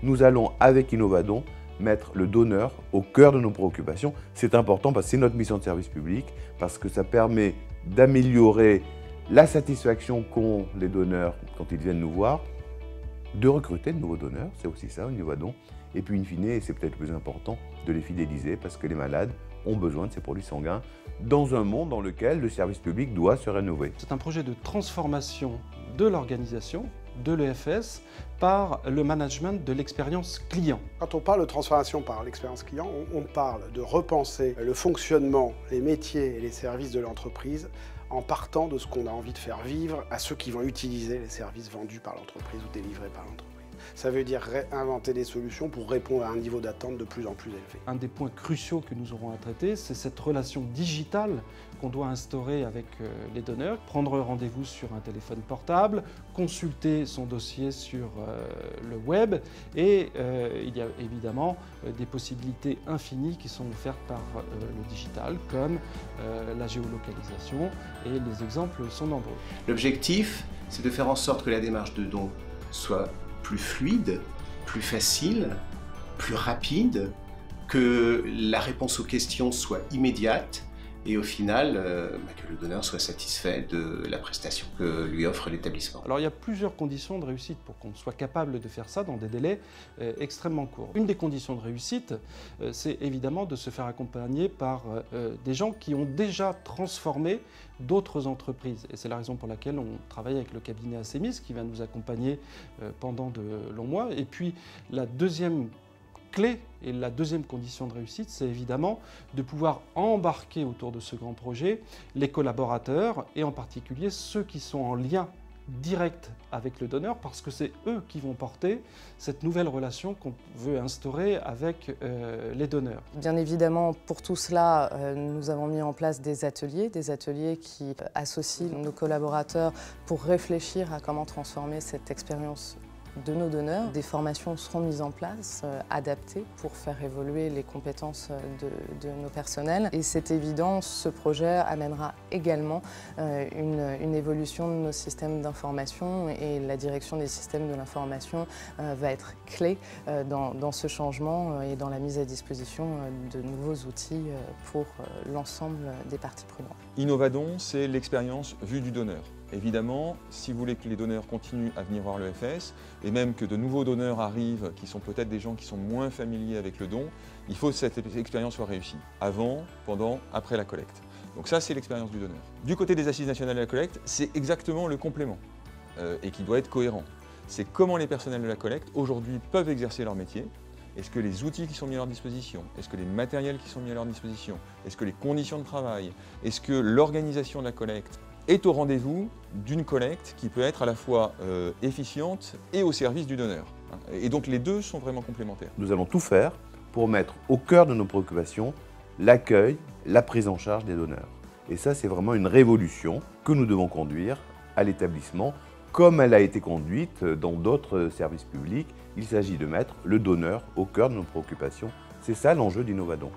Nous allons, avec Innovadon, mettre le donneur au cœur de nos préoccupations. C'est important parce que c'est notre mission de service public, parce que ça permet d'améliorer la satisfaction qu'ont les donneurs quand ils viennent nous voir, de recruter de nouveaux donneurs, c'est aussi ça, Innovadon, et puis in fine, et c'est peut-être le plus important, de les fidéliser parce que les malades ont besoin de ces produits sanguins dans un monde dans lequel le service public doit se rénover. C'est un projet de transformation de l'organisation, de l'EFS, par le management de l'expérience client. Quand on parle de transformation par l'expérience client, on parle de repenser le fonctionnement, les métiers et les services de l'entreprise en partant de ce qu'on a envie de faire vivre à ceux qui vont utiliser les services vendus par l'entreprise ou délivrés par l'entreprise. Ça veut dire réinventer des solutions pour répondre à un niveau d'attente de plus en plus élevé. Un des points cruciaux que nous aurons à traiter, c'est cette relation digitale qu'on doit instaurer avec les donneurs. Prendre rendez-vous sur un téléphone portable, consulter son dossier sur le web et il y a évidemment des possibilités infinies qui sont offertes par le digital comme la géolocalisation et les exemples sont nombreux. L'objectif, c'est de faire en sorte que la démarche de don soit plus fluide, plus facile, plus rapide, que la réponse aux questions soit immédiate et au final, que le donneur soit satisfait de la prestation que lui offre l'établissement. Alors il y a plusieurs conditions de réussite pour qu'on soit capable de faire ça dans des délais extrêmement courts. Une des conditions de réussite, c'est évidemment de se faire accompagner par des gens qui ont déjà transformé d'autres entreprises. Et c'est la raison pour laquelle on travaille avec le cabinet Assemis qui va nous accompagner pendant de longs mois. Et puis la deuxième clé et la deuxième condition de réussite, c'est évidemment de pouvoir embarquer autour de ce grand projet les collaborateurs et en particulier ceux qui sont en lien direct avec le donneur parce que c'est eux qui vont porter cette nouvelle relation qu'on veut instaurer avec les donneurs. Bien évidemment, pour tout cela, nous avons mis en place des ateliers qui associent nos collaborateurs pour réfléchir à comment transformer cette expérience de nos donneurs. Des formations seront mises en place, adaptées pour faire évoluer les compétences de nos personnels. Et c'est évident, ce projet amènera également une évolution de nos systèmes d'information et la direction des systèmes de l'information va être clé dans ce changement et dans la mise à disposition de nouveaux outils pour l'ensemble des parties prenantes. Innovadon, c'est l'expérience vue du donneur. Évidemment, si vous voulez que les donneurs continuent à venir voir l'EFS, et même que de nouveaux donneurs arrivent, qui sont peut-être des gens qui sont moins familiers avec le don, il faut que cette expérience soit réussie, avant, pendant, après la collecte. Donc ça, c'est l'expérience du donneur. Du côté des Assises nationales de la collecte, c'est exactement le complément, et qui doit être cohérent. C'est comment les personnels de la collecte, aujourd'hui, peuvent exercer leur métier. Est-ce que les outils qui sont mis à leur disposition, est-ce que les matériels qui sont mis à leur disposition, est-ce que les conditions de travail, est-ce que l'organisation de la collecte est au rendez-vous d'une collecte qui peut être à la fois efficiente et au service du donneur. Et donc les deux sont vraiment complémentaires. Nous allons tout faire pour mettre au cœur de nos préoccupations l'accueil, la prise en charge des donneurs. Et ça, c'est vraiment une révolution que nous devons conduire à l'établissement, comme elle a été conduite dans d'autres services publics. Il s'agit de mettre le donneur au cœur de nos préoccupations. C'est ça l'enjeu d'Innovadon.